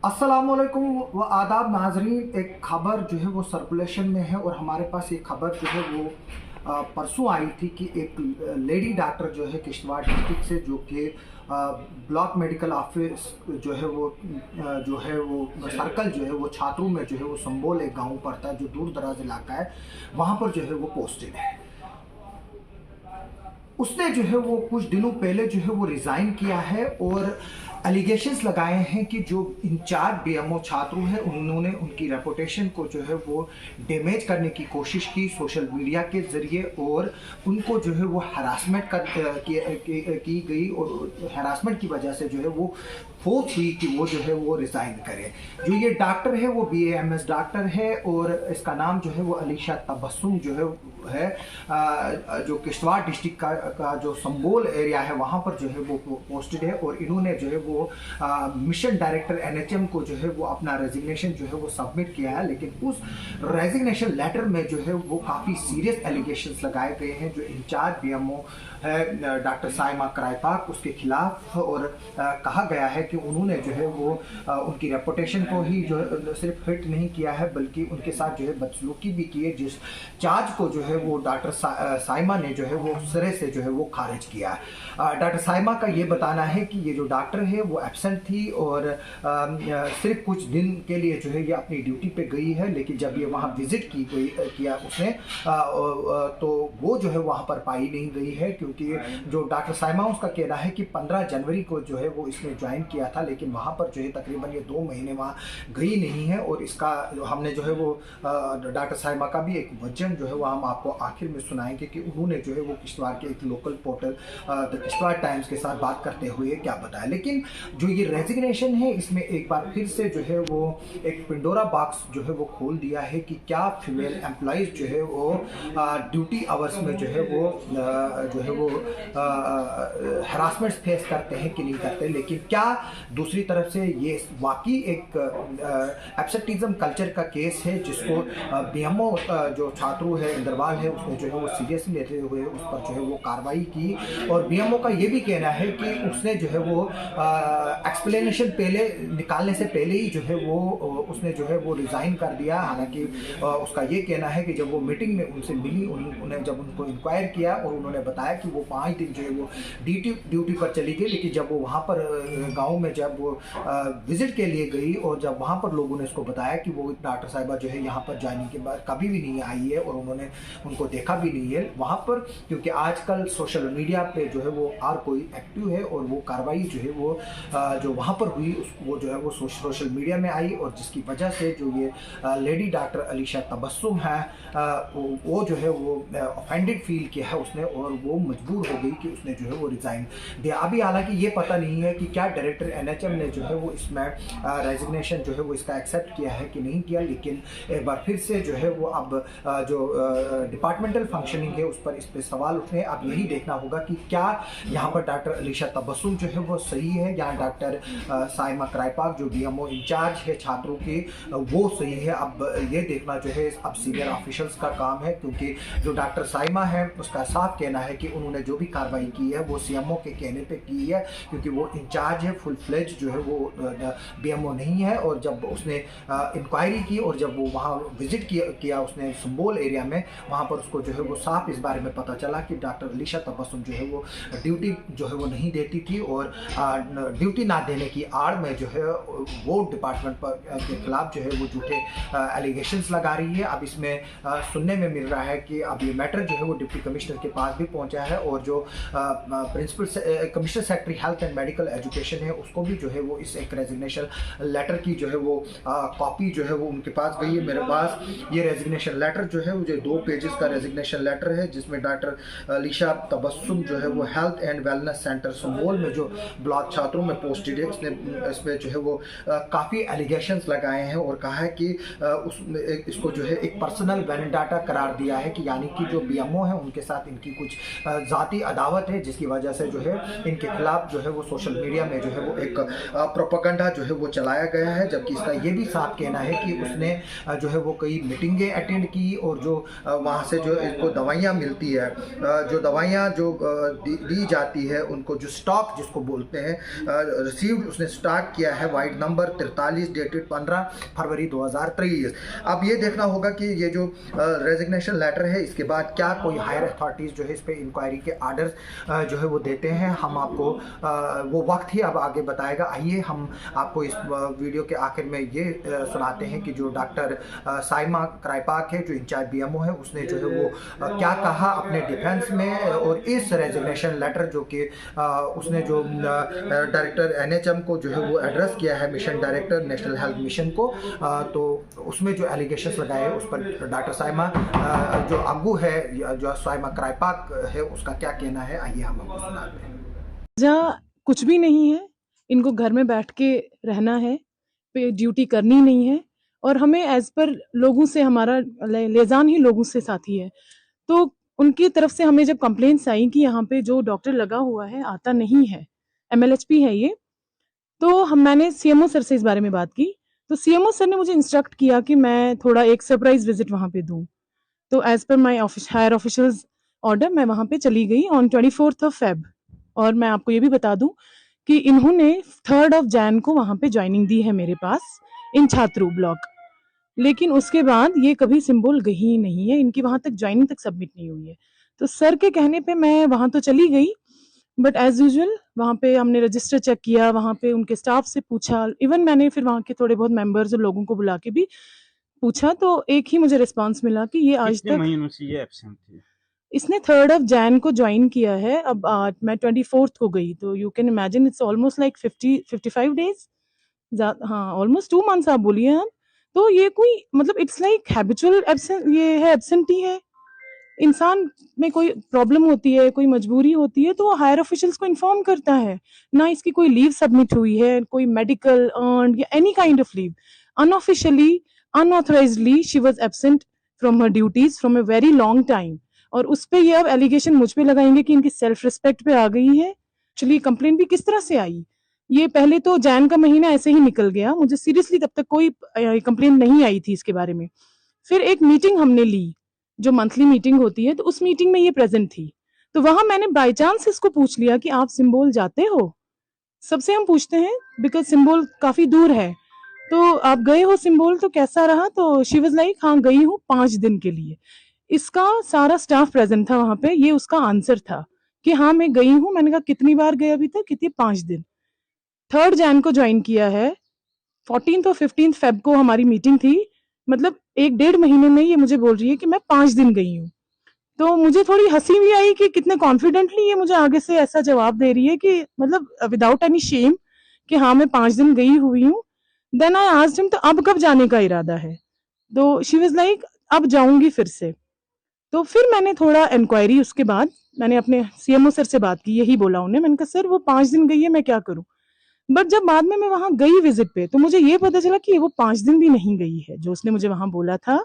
अस्सलामुअलैकुम व आदाब नाजरीन। एक ख़बर जो है वो सर्कुलेशन में है और हमारे पास ये खबर जो है वो परसों आई थी कि एक लेडी डॉक्टर जो है किश्तवाड़ डिस्ट्रिक्ट से, जो कि ब्लॉक मेडिकल ऑफिस जो है वो सर्कल जो है वो छात्रों में जो है वो संबोल एक गाँव पड़ता है जो दूर दराज इलाका है, वहाँ पर जो है वो पोस्टेड है। उसने जो है वो कुछ दिनों पहले जो है वो रिज़ाइन किया है और एलिगेशंस लगाए हैं कि जो इंचार्ज बीएमओ छात्र है उन्होंने उनकी रेपुटेशन को जो है वो डैमेज करने की कोशिश की सोशल मीडिया के ज़रिए, और उनको जो है वो हरासमेंट की गई और हरासमेंट की वजह से जो है वो फोर्स हुई कि वो जो है वो रिज़ाइन करे। जो ये डॉक्टर है वो BAMS डॉक्टर है और इसका नाम जो है वो अलीशा तबस्सुम जो है जो किश्तवाड़ डिस्ट्रिक्ट का जो संबोल एरिया है वहाँ पर जो है वो पोस्टेड है। और इन्होंने जो है वो मिशन डायरेक्टर NHM को जो है वो अपना रेजिग्नेशन जो है वो सबमिट किया है, लेकिन उस रेजिग्नेशन लेटर में जो है वो काफ़ी सीरियस एलिगेशंस लगाए गए हैं। जो इंचार्ज BMO है डॉक्टर साइमा कराईपाक, उसके खिलाफ, और कहा गया है कि उन्होंने जो है वो उनकी रेपुटेशन को ही जो है सिर्फ हिट नहीं किया है बल्कि उनके साथ जो है बदसलूकी भी की है, जिस चार्ज को जो है वो डॉक्टर साइमा ने जो है वो सिरे से जो है वो खारिज किया। डॉक्टर साइमा का ये बताना है कि ये जो डॉक्टर है वो एब्सेंट थी और सिर्फ कुछ दिन के लिए जो है ये अपनी ड्यूटी पे गई है, लेकिन जब ये वहाँ विजिट किया उसने तो वो जो है वहाँ पर पाई नहीं गई है, क्योंकि जो डॉक्टर साइमा उसका कहना है कि 15 जनवरी को जो है वो इसने ज्वाइन किया था, लेकिन वहाँ पर जो है तकरीबन ये 2 महीने वहाँ गई नहीं है। और इसका हमने जो है वो डॉक्टर साइमा का भी एक वजन जो है वो हम आपको आखिर में सुनाएंगे कि उन्होंने जो है वो किश्तवाड़ के एक local portal the Kishtwar times के साथ बात करते हुए क्या बताया। लेकिन जो ये रेजिग्नेशन है इसमें एक बार फिर से जो है वो एक पिंडोरा बॉक्स जो है वो खोल दिया है कि क्या फीमेल एम्प्लॉइज जो है वो ड्यूटी आवर्स में जो है वो हरासमेंट फेस करते हैं कि नहीं करते। लेकिन क्या दूसरी तरफ से ये वाकई एक एब्सेंटिज्म कल्चर का केस है जिसको BMO जो छात्रों है इंदरवाल है उसने जो है वो सीरियसली लेते हुए उस पर जो है वो कार्रवाई की। और BMO का ये भी कहना है कि उसने जो है वो एक्सप्लेनेशन पहले निकालने से पहले ही जो है वो उसने जो है वो रिज़ाइन कर दिया। हालांकि उसका ये कहना है कि जब वो मीटिंग में उनसे मिली, उन्हें जब उनको इंक्वायर किया और उन्होंने बताया कि वो 5 दिन जो है वो ड्यूटी पर चली गई, लेकिन जब वो वहाँ पर गाँव में जब वो विजिट के लिए गई और जब वहाँ पर लोगों ने इसको बताया कि वो डॉक्टर साहिबा जो है यहाँ पर जाने के बाद कभी भी नहीं आई है और उन्होंने उनको देखा भी नहीं है वहाँ पर, क्योंकि आजकल सोशल मीडिया पे जो है वो हर कोई एक्टिव है और वो कार्रवाई जो है वो जो वहाँ पर हुई वो जो है वो सोशल मीडिया में आई, और जिसकी वजह से जो ये लेडी डॉक्टर अलीशा तबस्सुम है वो जो है वो ऑफेंडेड फील किया है उसने, और वो मजबूर हो गई कि उसने जो है वो रिज़ाइन दिया। अभी हालांकि ये पता नहीं है कि क्या डायरेक्टर NHM ने जो है वो इसमें रेजिग्नेशन जो है वो इसका एक्सेप्ट किया है कि नहीं किया, लेकिन एक बार फिर से जो है वो अब जो डिपार्टमेंटल फंक्शनिंग है उस पर सवाल उठ रहे हैं। अब यही देखना होगा कि क्या यहाँ पर डॉक्टर अलीशा तबस्सुम जो है वो सही है या डॉक्टर साइमा कराईपाक जो BMO इंचार्ज है छात्रों के वो सही है। अब ये देखना जो है अब सीनियर ऑफिशियल्स का काम है, क्योंकि जो डॉक्टर साइमा है उसका साफ कहना है कि उन्होंने जो भी कार्रवाई की है वो CMO के कहने पे की है, क्योंकि वो इंचार्ज है, फुल फ्लेज जो है वो BMO नहीं है। और जब उसने इंक्वायरी की और जब वो वहाँ विजिट किया उसने संबोल एरिया में, वहाँ पर उसको जो है वो साफ इस बारे में पता चला कि डॉक्टर अलीशा तबस्सुम जो है वो ड्यूटी जो है वो नहीं देती थी, और ड्यूटी ना देने की आड़ में जो है वो डिपार्टमेंट पर के खिलाफ जो है वो झूठे एलिगेशंस लगा रही है। अब इसमें सुनने में मिल रहा है कि अब ये मैटर जो है वो डिप्टी कमिश्नर के पास भी पहुंचा है, और जो principal commissioner secretary health and medical education है उसको भी जो है वो इस एक रेजिग्नेशन लेटर की जो है वो कॉपी जो है वो उनके पास गई है। मेरे पास ये रेजिग्नेशन लेटर जो है वो जो 2 पेजेस का रेजिग्नेशन लेटर है, जिसमें डॉक्टर अलीशा तबस्सुम जो है वो हेल्थ एंड वेलनेस सेंटर संबोल में जो ब्लॉक छात्रों में पोस्टेड है इसमें जो है वो काफ़ी एलिगेशंस लगाए हैं और कहा है कि इसको जो है एक पर्सनल वेंडाटा करार दिया है कि यानी कि जो BMO है उनके साथ इनकी कुछ ज़ाती अदावत है, जिसकी वजह से जो है इनके खिलाफ जो है वो सोशल मीडिया में जो है वो एक प्रोपेगेंडा जो है वो चलाया गया है। जबकि इसका ये भी साफ कहना है कि उसने जो है वो कई मीटिंगें अटेंड की और जो वहाँ वहाँ से जो इनको दवाइयाँ मिलती है, जो दवाइयाँ जो दी जाती है उनको, जो स्टॉक जिसको बोलते हैं, रिसीव्ड उसने स्टार्ट किया है वाइड नंबर 43 डेटेड 15 फरवरी 2023। अब ये देखना होगा कि ये जो रेजिग्नेशन लेटर है इसके बाद क्या कोई हायर अथॉरिटीज़ जो है इस पर इंक्वायरी के आर्डर्स जो है वो देते हैं। हम आपको वो वक्त ही अब आगे बताएगा। आइए हम आपको इस वीडियो के आखिर में ये सुनाते हैं कि जो डॉक्टर साइमा क्राइपाक है, जो इंचार्ज बीएमओ है, उसने जो है वो क्या कहा अपने डिफेंस में, और इस रेजिग्नेशन लेटर जो कि उसने जो डायरेक्टर एनएचएम को जो है वो एड्रेस किया है, mission director national health mission को, तो उसमें जो एलिगेशंस लगाए उस पर डॉक्टर साइमा जो अगू है, जो साइमा क्राइपाक है, उसका क्या कहना है, आइए हम आपको सुनाते हैं। जहाँ कुछ भी नहीं है, इनको घर में बैठ के रहना है, पे ड्यूटी करनी नहीं है, और हमें एज पर लोगों से हमारा लेजान ही लोगों से साथी है। तो उनकी तरफ से हमें जब कंप्लेंट्स आई कि यहाँ पे जो डॉक्टर लगा हुआ है आता नहीं है, MLHP है ये, तो मैंने सीएमओ सर से इस बारे में बात की। तो सीएमओ सर ने मुझे इंस्ट्रक्ट किया कि मैं थोड़ा एक सरप्राइज विजिट वहाँ पे दूँ। तो एज पर माई हायर ऑफिशियल्स ऑर्डर मैं वहाँ पे चली गई ऑन 24 Feb। और मैं आपको ये भी बता दूं कि इन्होंने 3 Jan को वहाँ पे ज्वाइनिंग दी है मेरे पास इन छात्रू ब्लॉक, लेकिन उसके बाद ये कभी सिंबल गई ही नहीं है, इनकी वहाँ तक ज्वाइनिंग तक सबमिट नहीं हुई है। तो सर के कहने पे मैं वहाँ तो चली गई, बट एज यूजुअल वहाँ पे हमने रजिस्टर चेक किया, वहाँ पे उनके स्टाफ से पूछा, इवन मैंने फिर वहाँ के थोड़े बहुत मेंबर्स और लोगों को बुला के भी पूछा, तो एक ही मुझे रिस्पांस मिला कि ये आज तक महीनों से ये एब्सेंट थी। इसने 3 Jan को ज्वाइन किया है। अब मैं 24 को गई, तो you can imagine it's almost like 55 days, हाँ ऑलमोस्ट 2 months आप बोलिए आप। तो ये कोई मतलब इट्स लाइक हैबिचुअल एब्सेंट, ये है एब्सेंटी है। इंसान में कोई प्रॉब्लम होती है, कोई मजबूरी होती है, तो वो हायर ऑफिशियल्स को इन्फॉर्म करता है ना। इसकी कोई लीव सबमिट हुई है, कोई मेडिकल अर्न या any kind of leave, unofficially unauthorisedly she was absent from her duties from a very long time. और उस पर ये अब एलिगेशन मुझ पे लगाएंगे कि इनकी सेल्फ रिस्पेक्ट पे आ गई है। एक्चुअली कंप्लेन भी किस तरह से आई, ये पहले तो जैन का महीना ऐसे ही निकल गया, मुझे सीरियसली तब तक कोई कंप्लेन नहीं आई थी इसके बारे में। फिर एक मीटिंग हमने ली, जो मंथली मीटिंग होती है, तो उस मीटिंग में ये प्रेजेंट थी। तो वहां मैंने बाय चांस इसको पूछ लिया कि आप सिंबोल जाते हो, सबसे हम पूछते हैं बिकॉज सिंबोल काफी दूर है, तो आप गए हो सिंबोल, तो कैसा रहा? तो शी वाज लाइक हाँ गई हूँ 5 दिन के लिए। इसका सारा स्टाफ प्रेजेंट था वहां पे, ये उसका आंसर था कि हाँ मैं गई हूँ। मैंने कहा कितनी बार गए अभी तक? कितनी? 5 दिन। 3 Jan को ज्वाइन किया है, 14 और 15 Feb को हमारी मीटिंग थी, मतलब 1-1.5 महीने में ये मुझे बोल रही है कि मैं 5 दिन गई हूँ। तो मुझे थोड़ी हंसी भी आई कि कितने कॉन्फिडेंटली ये मुझे आगे से ऐसा जवाब दे रही है कि मतलब विदाउट एनी शेम कि हाँ मैं 5 दिन गई हुई हूँ। देन आई आस्क्ड हिम तो अब कब जाने का इरादा है? तो शी वाज लाइक अब जाऊंगी फिर से। तो फिर मैंने थोड़ा इंक्वायरी, उसके बाद मैंने अपने सीएमओ सर से बात की, यही बोला उन्हें, मैंने कहा सर वो 5 दिन गई है, मैं क्या करूं? बट जब बाद में मैं वहां गई विजिट पे, तो मुझे ये पता चला कि वो 5 दिन भी नहीं गई है जो उसने मुझे वहां बोला था।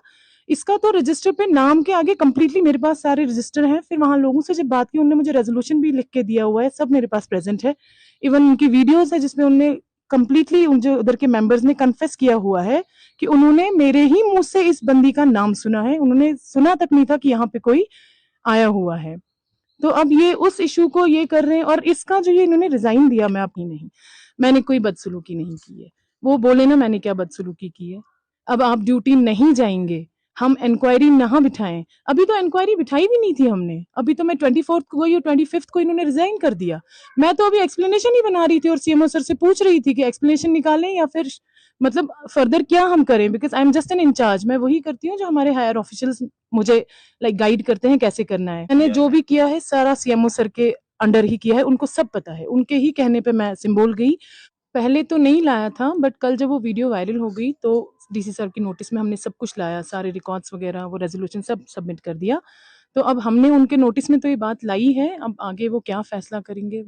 इसका तो रजिस्टर पे नाम के आगे कंप्लीटली मेरे पास सारे रजिस्टर हैं। फिर वहां लोगों से जब बात की, उन्होंने मुझे रेजोल्यूशन भी लिख के दिया हुआ है, सब मेरे पास प्रेजेंट है। इवन उनकी वीडियोस है जिसमें उन्होंने कंप्लीटली उन जो उधर के मेंबर्स ने कन्फेस किया हुआ है कि उन्होंने मेरे ही मुंह से इस बंदी का नाम सुना है, उन्होंने सुना तक नहीं था कि यहाँ पे कोई आया हुआ है। तो अब ये उस इशू को ये कर रहे हैं, और इसका जो ये इन्होंने रिजाइन दिया, मैं अपनी नहीं, मैंने कोई बदसलूकी नहीं की है। वो बोले ना मैंने क्या बदसलूकी की है। अब आप ड्यूटी नहीं जाएंगे, हम इंक्वायरी ना बिठाएं। अभी तो इंक्वायरी बिठाई भी नहीं थी हमने, अभी तो मैं 24 को गई और 25 को इन्होंने रिजाइन कर दिया। मैं तो अभी एक्सप्लेनेशन ही बना रही थी और सीएमओ सर से पूछ रही थी कि एक्सप्लेनेशन निकालें या फिर मतलब फर्दर क्या हम करें, because I am just an incharge. मैं वही करती हूँ जो हमारे हायर ऑफिशियल्स मुझे गाइड करते हैं कैसे करना है। मैंने जो भी किया है सारा सीएमओ सर के अंडर ही किया है, उनको सब पता है, उनके ही कहने पे मैं सिंबोल गई। पहले तो नहीं लाया था, बट कल जब वो वीडियो वायरल हो गई तो डीसी सर की नोटिस में हमने सब कुछ लाया, सारे रिकॉर्ड्स वगैरह, वो रेजोल्यूशन सब सबमिट कर दिया। तो अब हमने उनके नोटिस में तो ये बात लाई है, अब आगे वो क्या फैसला करेंगे वो